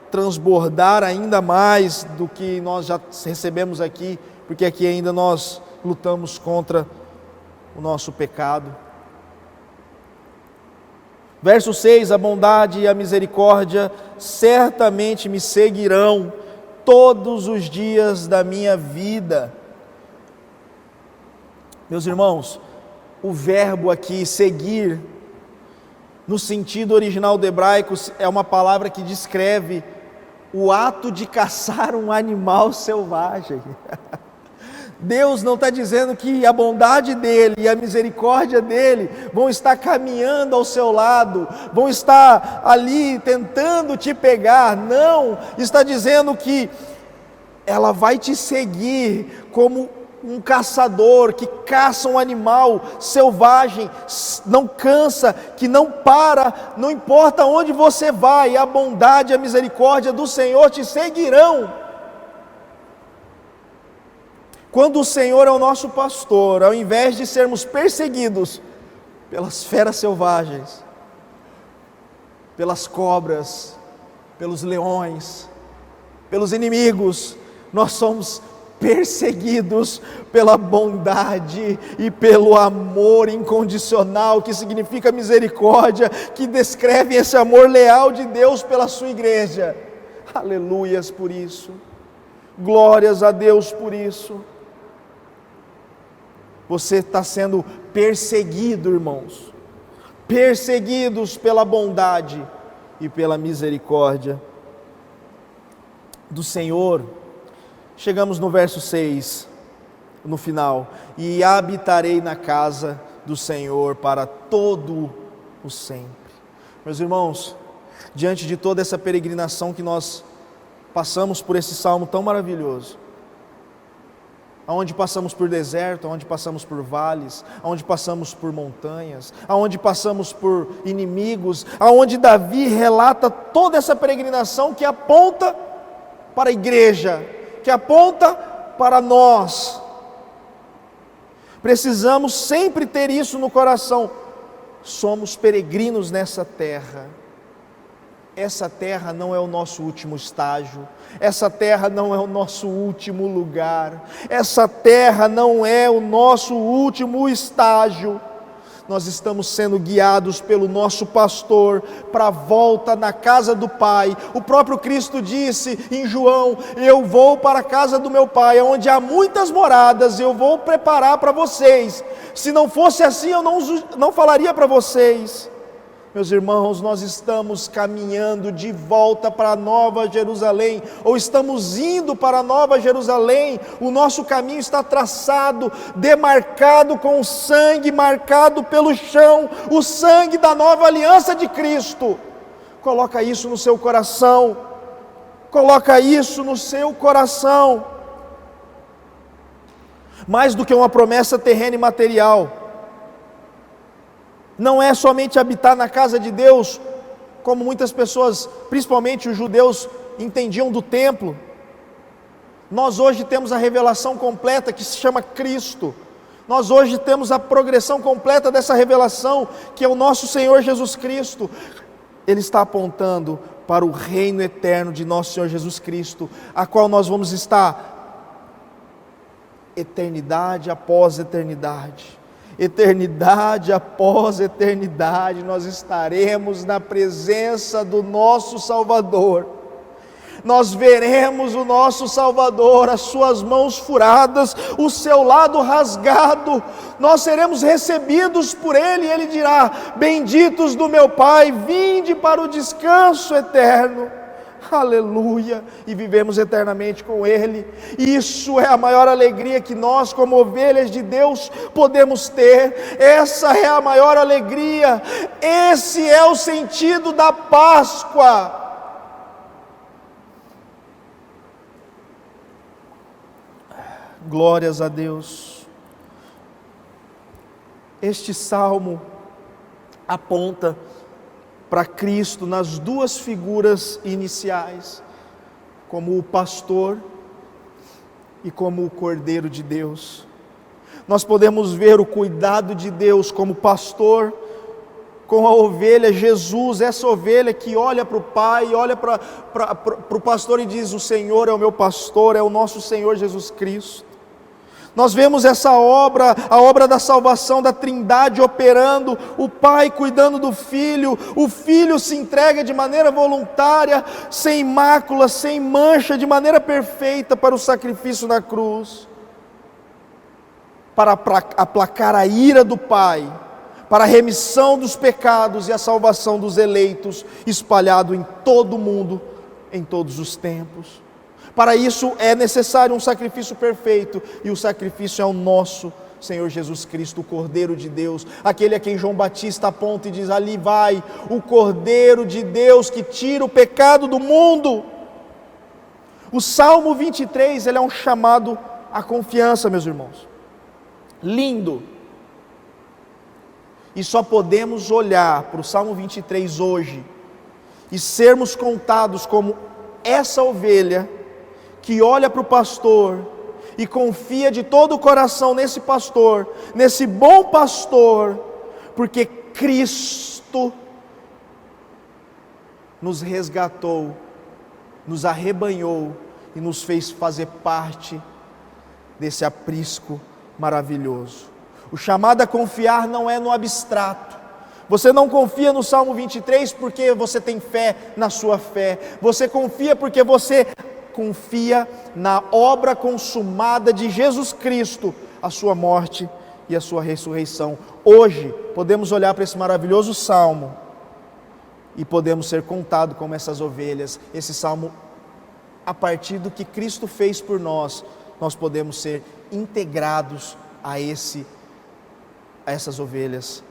transbordar ainda mais do que nós já recebemos aqui, porque aqui ainda nós lutamos contra o nosso pecado. Verso 6, a bondade e a misericórdia certamente me seguirão todos os dias da minha vida. Meus irmãos, o verbo aqui, seguir, no sentido original do hebraico, é uma palavra que descreve o ato de caçar um animal selvagem. Deus não está dizendo que a bondade dEle e a misericórdia dEle vão estar caminhando ao seu lado, vão estar ali tentando te pegar. Não, está dizendo que ela vai te seguir como um caçador que caça um animal selvagem, não cansa, que não para, não importa onde você vai, a bondade e a misericórdia do Senhor te seguirão. Quando o Senhor é o nosso pastor, ao invés de sermos perseguidos pelas feras selvagens, pelas cobras, pelos leões, pelos inimigos, nós somos perseguidos pela bondade e pelo amor incondicional, que significa misericórdia, que descreve esse amor leal de Deus pela sua igreja. Aleluias por isso, glórias a Deus por isso. Você está sendo perseguido, irmãos, perseguidos pela bondade e pela misericórdia do Senhor. Chegamos no verso 6, no final: e habitarei na casa do Senhor para todo o sempre. Meus irmãos, diante de toda essa peregrinação que nós passamos por esse salmo tão maravilhoso, aonde passamos por deserto, aonde passamos por vales, aonde passamos por montanhas, aonde passamos por inimigos, aonde Davi relata toda essa peregrinação que aponta para a igreja, que aponta para nós. Precisamos sempre ter isso no coração. Somos peregrinos nessa terra. Essa terra não é o nosso último estágio, essa terra não é o nosso último lugar, essa terra não é o nosso último estágio. Nós estamos sendo guiados pelo nosso pastor para a volta na casa do Pai. O próprio Cristo disse em João: eu vou para a casa do meu Pai, onde há muitas moradas, eu vou preparar para vocês. Se não fosse assim, eu não falaria para vocês. Meus irmãos, nós estamos caminhando de volta para a Nova Jerusalém, ou estamos indo para a Nova Jerusalém. O nosso caminho está traçado, demarcado com o sangue, marcado pelo chão, o sangue da nova aliança de Cristo. Coloca isso no seu coração, coloca isso no seu coração. Mais do que uma promessa terrena e material, não é somente habitar na casa de Deus, como muitas pessoas, principalmente os judeus, entendiam do templo. Nós hoje temos a revelação completa que se chama Cristo. Nós hoje temos a progressão completa dessa revelação, que é o nosso Senhor Jesus Cristo. Ele está apontando para o reino eterno de nosso Senhor Jesus Cristo, a qual nós vamos estar eternidade após eternidade. Eternidade após eternidade, nós estaremos na presença do nosso Salvador. nós veremos o nosso Salvador, as suas mãos furadas, o seu lado rasgado, nós seremos recebidos por Ele, e Ele dirá: benditos do meu Pai, vinde para o descanso eterno, aleluia, e vivemos eternamente com Ele. Isso é a maior alegria que nós, como ovelhas de Deus, podemos ter. Essa é a maior alegria, esse é o sentido da Páscoa. Glórias a Deus. Este salmo aponta para Cristo nas duas figuras iniciais, como o pastor e como o Cordeiro de Deus. Nós podemos ver o cuidado de Deus como pastor com a ovelha, Jesus, essa ovelha que olha para o Pai, olha para o pastor e diz: o Senhor é o meu pastor, é o nosso Senhor Jesus Cristo. Nós vemos essa obra, a obra da salvação da Trindade operando, o Pai cuidando do Filho, o Filho se entrega de maneira voluntária, sem mácula, sem mancha, de maneira perfeita para o sacrifício na cruz, para aplacar a ira do Pai, para a remissão dos pecados e a salvação dos eleitos, espalhado em todo o mundo, em todos os tempos. Para isso é necessário um sacrifício perfeito, e o sacrifício é o nosso Senhor Jesus Cristo, o Cordeiro de Deus, aquele a quem João Batista aponta e diz: ali vai o Cordeiro de Deus que tira o pecado do mundo. O Salmo 23, ele é um chamado à confiança, meus irmãos, lindo, e só podemos olhar para o Salmo 23 hoje, e sermos contados como essa ovelha, que olha para o pastor e confia de todo o coração nesse pastor, nesse bom pastor, porque Cristo nos resgatou, nos arrebanhou e nos fez fazer parte desse aprisco maravilhoso. O chamado a confiar não é no abstrato. Você não confia no Salmo 23 porque você tem fé na sua fé, você confia porque você confia na obra consumada de Jesus Cristo, a sua morte e a sua ressurreição. Hoje podemos olhar para esse maravilhoso salmo e podemos ser contados como essas ovelhas. Esse salmo, a partir do que Cristo fez por nós, nós podemos ser integrados a essas ovelhas.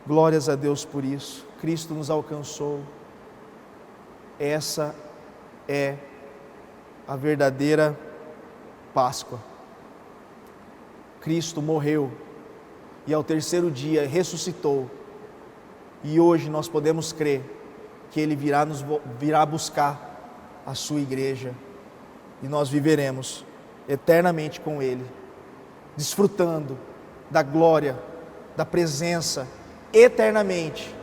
Glórias a Deus por isso. Cristo nos alcançou. Essa é a verdadeira Páscoa. Cristo morreu e ao terceiro dia ressuscitou, e hoje nós podemos crer que Ele virá buscar a sua igreja, e nós viveremos eternamente com Ele, desfrutando da glória, da presença eternamente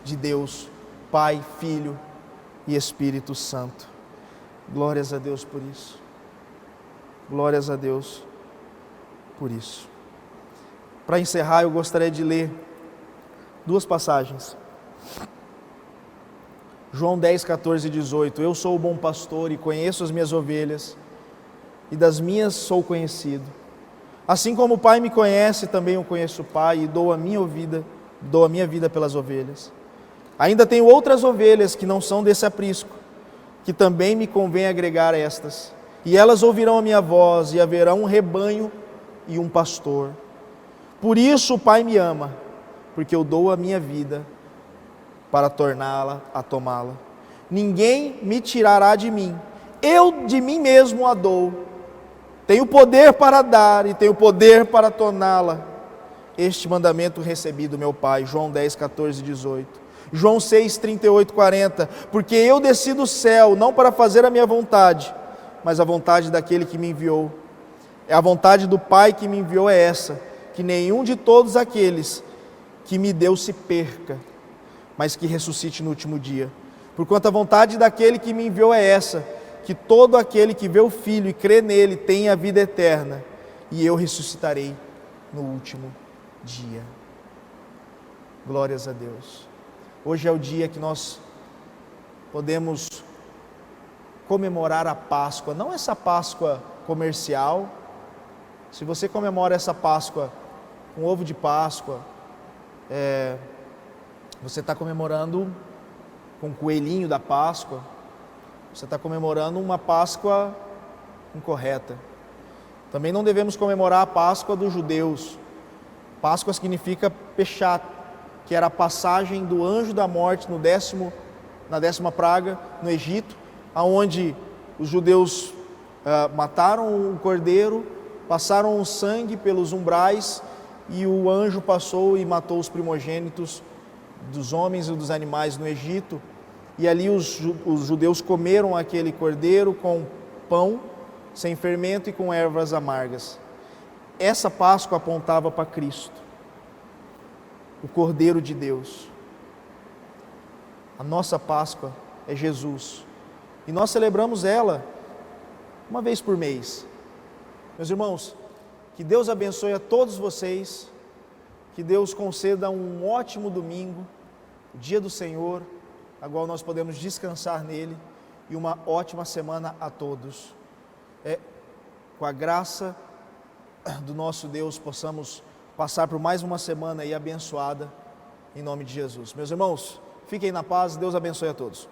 de Deus, Pai, Filho e Espírito Santo. Glórias a Deus por isso. Glórias a Deus por isso. Para encerrar, eu gostaria de ler duas passagens. João 10, 14 e 18. Eu sou o bom pastor e conheço as minhas ovelhas, e das minhas sou conhecido. Assim como o Pai me conhece, também eu conheço o Pai, e dou a minha vida pelas ovelhas. Ainda tenho outras ovelhas que não são desse aprisco, que também me convém agregar a estas, e elas ouvirão a minha voz, e haverá um rebanho e um pastor. Por isso o Pai me ama, porque eu dou a minha vida para torná-la a tomá-la. Ninguém me tirará de mim, eu de mim mesmo a dou. Tenho poder para dar e tenho poder para torná-la. Este mandamento recebi do meu Pai. João 10, 14 e 18. João 6, 38 e 40. Porque eu desci do céu, não para fazer a minha vontade, mas a vontade daquele que me enviou. A vontade do Pai que me enviou é essa, que nenhum de todos aqueles que me deu se perca, mas que ressuscite no último dia. Porquanto a vontade daquele que me enviou é essa, que todo aquele que vê o Filho e crê nele tenha a vida eterna, e eu ressuscitarei no último dia. Glórias a Deus. Hoje é o dia que nós podemos comemorar a Páscoa, não essa Páscoa comercial. Se você comemora essa Páscoa com ovo de Páscoa, você está comemorando com o coelhinho da Páscoa, você está comemorando uma Páscoa incorreta. Também não devemos comemorar a Páscoa dos judeus. Páscoa significa Peshat, que era a passagem do anjo da morte na 10ª praga no Egito, aonde os judeus mataram o cordeiro, passaram o sangue pelos umbrais e o anjo passou e matou os primogênitos dos homens e dos animais no Egito. E ali os judeus comeram aquele cordeiro com pão sem fermento e com ervas amargas. Essa Páscoa apontava para Cristo, o Cordeiro de Deus. A nossa Páscoa é Jesus. E nós celebramos ela uma vez por mês. Meus irmãos, que Deus abençoe a todos vocês, que Deus conceda um ótimo domingo, o dia do Senhor, a qual nós podemos descansar nele, e uma ótima semana a todos. Com a graça do nosso Deus, possamos passar por mais uma semana aí abençoada, em nome de Jesus. Meus irmãos, fiquem na paz, Deus abençoe a todos.